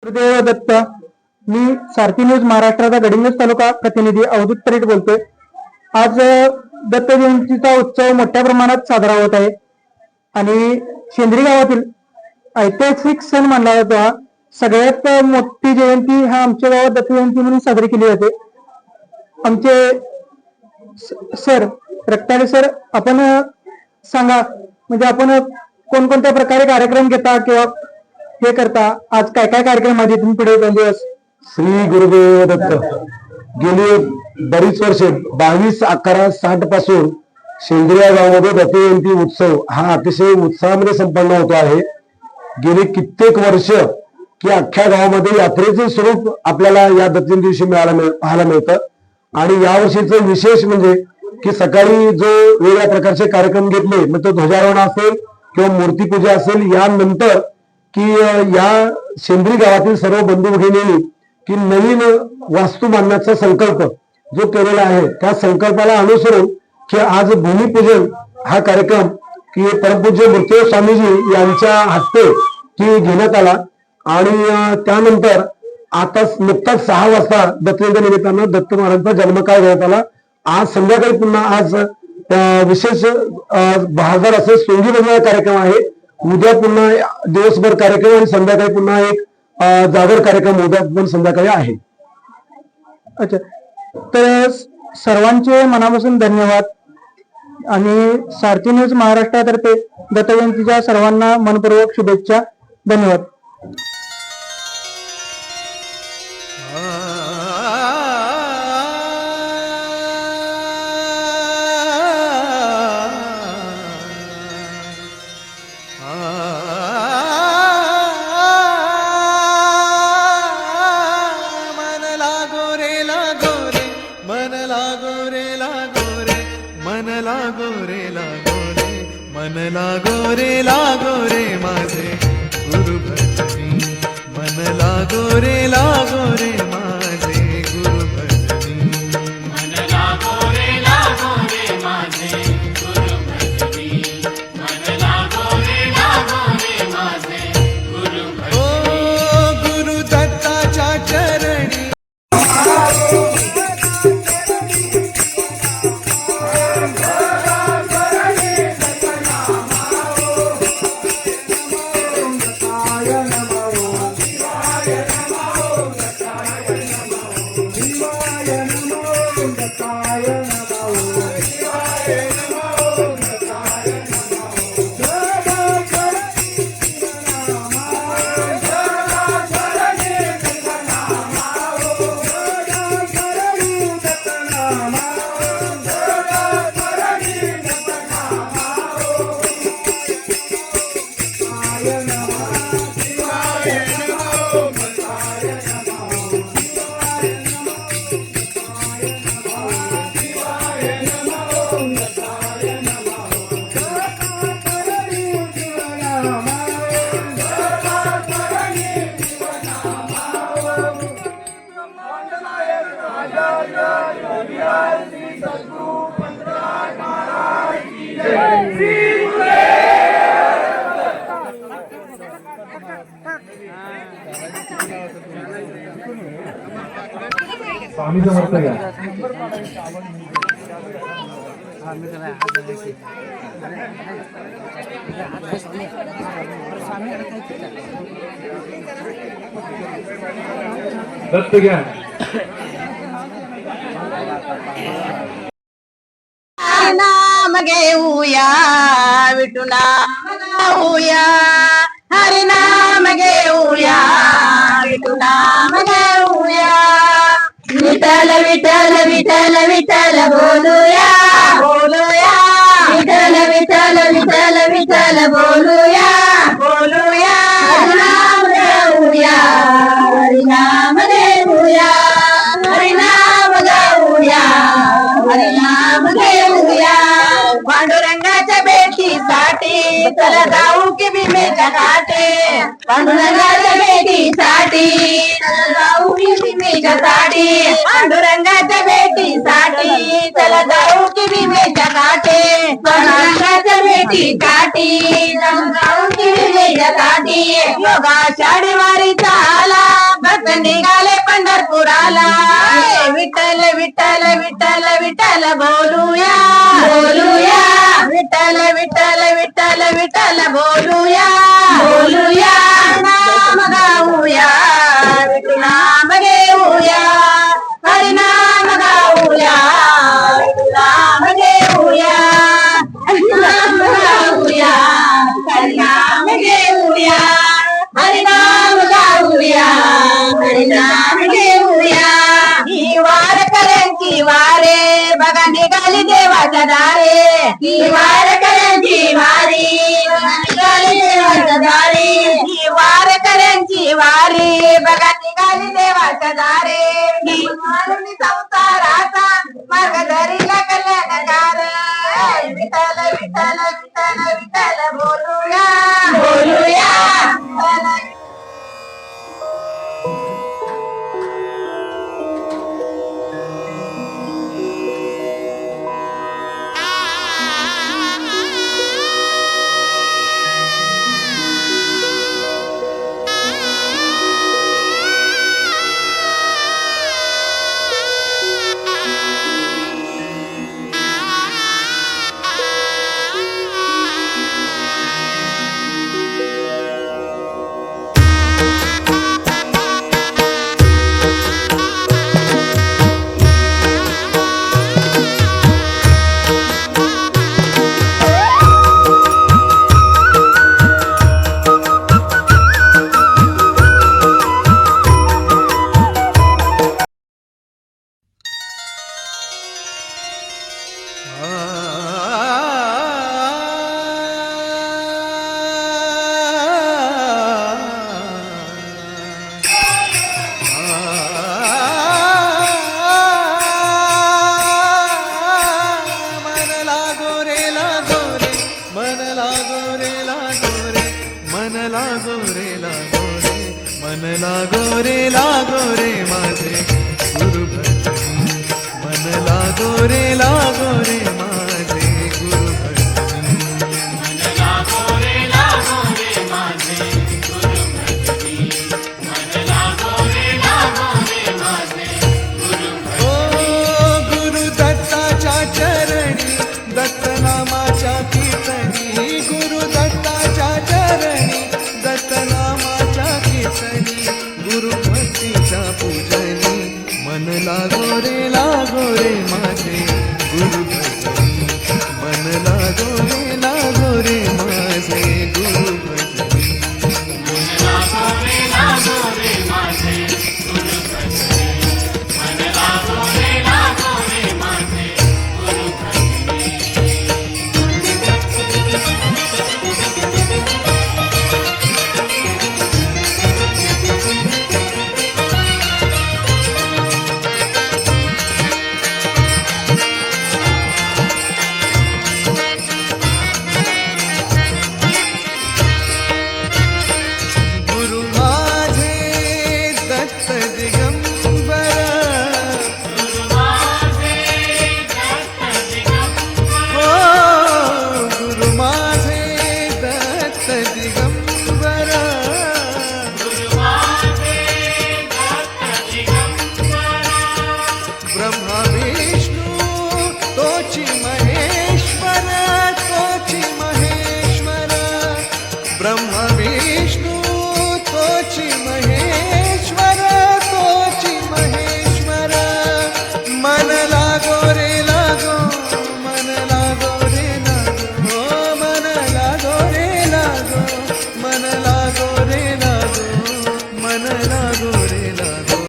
गुरुदेव दत्त. मी सारथी news महाराष्ट्राचा गडिंग्लज तालुका प्रतिनिधी अवधूत परीट बोलतोय. आज दत्त जयंतीचा उत्सव मोठ्या प्रमाणात साजरा होत आहे आणि शेंद्री गावातील ऐतिहासिक सण मानला जातो. हा सगळ्यात मोठी जयंती हा आमच्या गावात दत्त जयंती म्हणून साजरी केली जाते. आमचे सर रक्ताळे सर, आपण सांगा म्हणजे आपण कोणकोणत्या प्रकारे कार्यक्रम घेता किंवा हे करता, आज काय काय कार्यक्रम आहे इथून पुढे 2 दिवस? श्री गुरुदेव दत्त. गेली बरीच वर्षे 22/11/60 पासून शेंद्रिया गावामध्ये दत्त जयंती उत्सव हा अतिशय उत्साहामध्ये संपन्न होतो आहे. गेली कित्येक वर्ष की अख्ख्या गावामध्ये यात्रेचे स्वरूप आपल्याला या दत्त जयंती दिवशी पाहायला मिळतं. आणि यावर्षीचं विशेष म्हणजे की सकाळी जो वेगवेगळ्या प्रकारचे कार्यक्रम घेतले, मग तो ध्वजारोहण असेल किंवा मूर्तीपूजा असेल, यानंतर की या शेंद्री गावातील सर्व बंधू भगिनींनी की नवीन वास्तू बांधण्याचा संकल्प जो केलेला आहे, त्या संकल्पाला अनुसरून की आज भूमिपूजन हा कार्यक्रम की परमपूज्य मूर्ती स्वामीजी यांच्या हस्ते की घेण्यात आला. आणि त्यानंतर आता नुकताच 6 वाजता दत्तजयंती निमित्तानं दत्त महाराजांचा जन्मकाळ घेण्यात आला. आज संध्याकाळी पुन्हा आज विशेष बहादर असे सोंगी बजवण्याचा कार्यक्रम आहे. उद्या पुन्हा दिवसभर कार्यक्रम आणि संध्याकाळी पुन्हा एक जागर कार्यक्रम उद्या पण संध्याकाळी आहे. अच्छा, तर सर्वांचे मनापासून धन्यवाद आणि सारथी न्यूज महाराष्ट्रातर्फे दत्त जयंतीच्या सर्वांना मनपूर्वक शुभेच्छा. धन्यवाद. लागो रे माझे गुरु भजनी, मन लागो रे माझे गुरु भजनी, मन लागो रे माझे गुरु भजनी, मन लागो रे माझे गुरु भजनी. ओ गुरु दत्ताच्या चरणी स्वामी समर्थ घ्या. दत्त घ्या. नाम घेऊया विठू नाम गाऊया, हरि नाम घेऊया विठू नाम घेऊया, विठ्ठल विठ्ठल विठ्ठल विठ्ठल बोलूया बोलूया, विठ्ठल विठ्ठल विठ्ठल विठ्ठल बोलूया बोलूया, हरि नाम घेऊया हरि नाम घेऊया, हरि नाम गाऊया हरि नाम घेऊया. पांडुरंगाच्या भेटीसाठी चला जाऊ की भीमेच्या घाटे, पांडुरंगाच्या भेटीसाठी चला जाऊ की भीमेच्या घाटे, पांडुरंगाच्या भेटीसाठी चला जाऊ की भीमेच्या घाटे. बघा शाडीवारी चाला भक्त निघाले पंढरपुराला विठ्ठल विठ्ठल विठ्ठल विठ्ठल बोलूया बोलूया विठ्ठल विठ्ठल विठ्ठल विठ्ठल बोलूया बोलूया नाम गाऊया विठू नाम घेऊया हरिनाम गाऊया विठू नाम घेऊया हरिनाम गाऊया हरिनाम घेऊया हरिनाम गाऊया हरिनाम घेऊया ही वारकऱ्यांची वारे बघा निघाली देवाच्या दारे ही वारकऱ्यांची वारी बघा निघाली देवाच्या दारे ही वारकऱ्यांची वारी बघा निघाली देवाच्या दारे म्हणून संसाराचा मार्ग धरीला कल्याणकार विठ्ठल विठ्ठल विठ्ठल विठ्ठल बोलूया बोलूया विठ्ठल मन लागो रे माझे गुरु भक्ती मन लागो रे माझे गुरु भक्ती मन लागो रे माझे गुरु भक्ती मन लागो रे माझे गुरु भक्ती ओ गुरु दत्ताच्या चरणी दत्त नामाच्या कीर्तनी गुरु दत्ताच्या चरणी दत्त नामाच्या कीर्तनी गुरु भक्तीच्या पूजनी मन लागो रे माझे गुरु भक्ती मन लागो रे माझे गुरु भक्ती मन लागो रे माझे गुरु भक्ती मन लागो रे माझे गुरु भक्ती गुरु माझे दत्त दिगंबर हो गुरु माझे दत्त दिगंबर ब्रह्मा विष्णू तोची महेश्वर ब्रह्मा विष्णू